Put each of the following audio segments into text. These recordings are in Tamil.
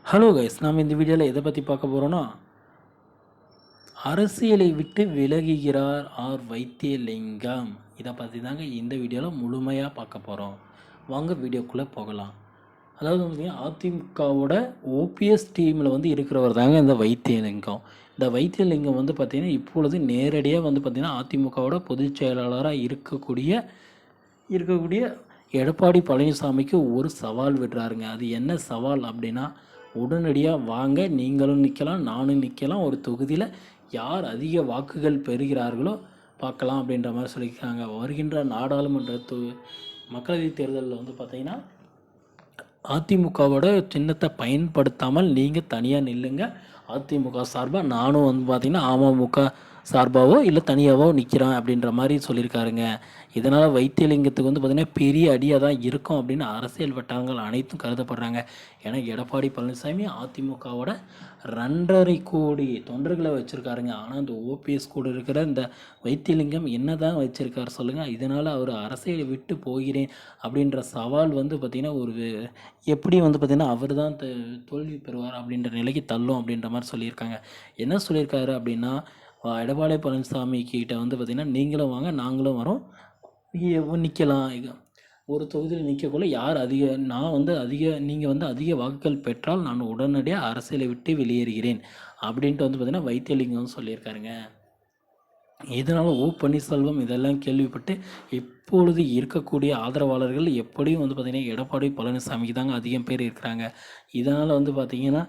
ஹலோ கைஸ், நாம் இந்த வீடியோவில் எதை பற்றி பார்க்க போகிறோன்னா, அரசியலை விட்டு விலகுகிறார் ஆர் வைத்தியலிங்கம். இதை பற்றி தாங்க இந்த வீடியோவில் முழுமையாக பார்க்க போகிறோம். வாங்க வீடியோக்குள்ளே போகலாம். அதாவது பார்த்திங்கன்னா, அதிமுகவோட ஓபிஎஸ் டீமில் இருக்கிறவர் தாங்க இந்த வைத்தியலிங்கம். இந்த வைத்தியலிங்கம் பார்த்திங்கன்னா இப்பொழுது நேரடியாக பார்த்திங்கன்னா அதிமுகவோட பொதுச் செயலாளராக இருக்கக்கூடிய எடப்பாடி பழனிசாமிக்கு ஒரு சவால் விடுறாருங்க. அது என்ன சவால் அப்படின்னா, உடனடியாக வாங்க, நீங்களும் நிற்கலாம், நானும் நிற்கலாம், ஒரு தொகுதியில் யார் அதிக வாக்குகள் பெறுகிறார்களோ பார்க்கலாம் அப்படின்ற மாதிரி சொல்லியிருக்காங்க. வருகின்ற நாடாளுமன்ற மக்களவைத் தேர்தலில் பார்த்திங்கன்னா அதிமுகவோட சின்னத்தை பயன்படுத்தாமல் நீங்கள் தனியாக நில்லுங்க. அதிமுக சார்பாக நானும் பார்த்திங்கன்னா அமமுக சார்பாவோ இல்லை தனியாகவோ நிற்கிறேன் அப்படின்ற மாதிரி சொல்லியிருக்காருங்க. இதனால் வைத்தியலிங்கத்துக்கு பார்த்திங்கன்னா பெரிய அடியாக தான் இருக்கும் அப்படின்னு அரசியல் வட்டாரங்கள் அனைத்தும் கருதப்படுறாங்க. ஏன்னா எடப்பாடி பழனிசாமி அதிமுகவோட 2.5 கோடி தொண்டர்களை வச்சுருக்காருங்க. ஆனால் இந்த ஓபிஎஸ் கூட இருக்கிற இந்த வைத்தியலிங்கம் என்ன தான் வச்சுருக்காரு சொல்லுங்கள். இதனால் அவர் அரசியலை விட்டு போகிறேன் அப்படின்ற சவால் பார்த்திங்கன்னா ஒரு எப்படி பார்த்திங்கன்னா அவர் தான் தோல்வி பெறுவார் அப்படின்ற நிலைக்கு தள்ளும் அப்படின்ற மாதிரி சொல்லியிருக்காங்க. என்ன சொல்லியிருக்காரு அப்படின்னா, எடப்பாடி பழனிசாமி கிட்ட பார்த்திங்கன்னா நீங்களும் வாங்க, நாங்களும் வரோம், நிற்கலாம், ஒரு தொகுதியில் நிற்கக்குள்ள யார் அதிக நான் நீங்கள் அதிக வாக்குகள் பெற்றால் நான் உடனடியாக அரசியலை விட்டு வெளியேறுகிறேன் அப்படின்ட்டு பார்த்திங்கன்னா வைத்தியலிங்கம் சொல்லியிருக்காருங்க. இதனால் ஓ பன்னீர்செல்வம் இதெல்லாம் கேள்விப்பட்டு இப்பொழுது இருக்கக்கூடிய ஆதரவாளர்கள் எப்படியும் பார்த்திங்கன்னா எடப்பாடி பழனிசாமிக்கு தாங்க அதிகம் பேர் இருக்கிறாங்க. இதனால் பார்த்திங்கன்னா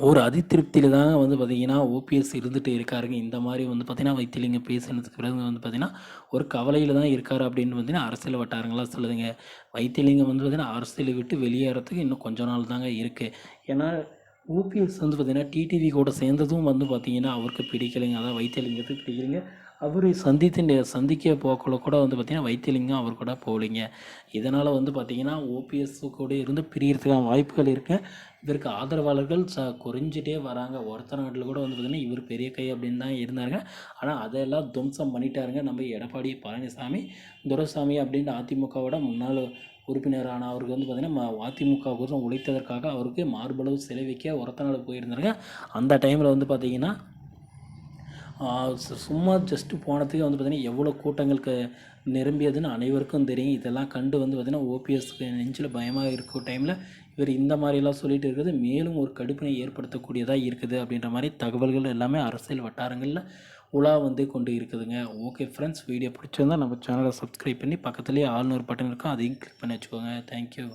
ஒரு அதிருப்தியில் தாங்க பார்த்திங்கன்னா ஓபிஎஸ் இருந்துகிட்டு இருக்காருங்க. இந்த மாதிரி பார்த்திங்கன்னா வைத்தியலிங்கம் பேசினதுக்கு பிறகு பார்த்திங்கன்னா ஒரு கவலையில் தான் இருக்கார் அப்படின்னு பார்த்திங்கன்னா அரசியல் வட்டாரங்களாக சொல்லுதுங்க. வைத்தியலிங்கம் பார்த்திங்கன்னா அரசியலை விட்டு வெளியேறதுக்கு இன்னும் கொஞ்ச நாள் தாங்க இருக்குது. ஏன்னா ஓபிஎஸ் பார்த்திங்கன்னா டிடிவி கூட சேர்ந்ததும் பார்த்திங்கன்னா அவருக்கு பிடிக்கலைங்க. அதான் வைத்தியலிங்கத்துக்கு பிடிக்கலைங்க. அவரை சந்திக்க போக்குள்ள கூட பார்த்திங்கன்னா வைத்தியலிங்கம் அவர் கூட போகலைங்க. இதனால் பார்த்திங்கன்னா ஓபிஎஸ் கூட இருந்து பிரியறதுக்கான வாய்ப்புகள் இருக்குது. இவருக்கு ஆதரவாளர்கள் குறைஞ்சிட்டே வராங்க. ஒருத்தர் நாட்டில் கூட பார்த்திங்கன்னா இவர் பெரிய கை அப்படின்னு தான் இருந்தாருங்க. ஆனால் அதெல்லாம் துவம்சம் பண்ணிட்டாருங்க நம்ம எடப்பாடி பழனிசாமி. துரைசாமி அப்படின்னு அதிமுகவோட முன்னாள் உறுப்பினரான அவருக்கு பார்த்திங்கன்னா அதிமுக கூட உழைத்ததற்காக அவருக்கு மார்பளவு சிலை வைக்க ஒருத்தநாடு போயிருந்தாருங்க. அந்த டைமில் பார்த்திங்கன்னா சும்மா ஜஸ்ட்டு போனதுக்கு பார்த்திங்கன்னா எவ்வளோ கூட்டங்களுக்கு நிரம்பியதுன்னு அனைவருக்கும் தெரியும். இதெல்லாம் கண்டு பார்த்திங்கன்னா ஓபிஎஸ்க்கு நெஞ்சில் பயமாக இருக்கும் டைமில் இவர் இந்த மாதிரிலாம் சொல்லிட்டு இருக்கிறது மேலும் ஒரு கடுப்பினை ஏற்படுத்தக்கூடியதாக இருக்குது அப்படின்ற மாதிரி தகவல்கள் எல்லாமே அரசியல் வட்டாரங்களில் உலா கொண்டு இருக்குதுங்க. ஓகே ஃப்ரெண்ட்ஸ், வீடியோ பிடிச்சிருந்தால் நம்ம சேனலை சப்ஸ்கிரைப் பண்ணி பக்கத்துலேயே ஆல்னு ஒரு பட்டன் இருக்கும், அதையும் கிளிக் பண்ணி வச்சுக்கோங்க. தேங்க்யூ.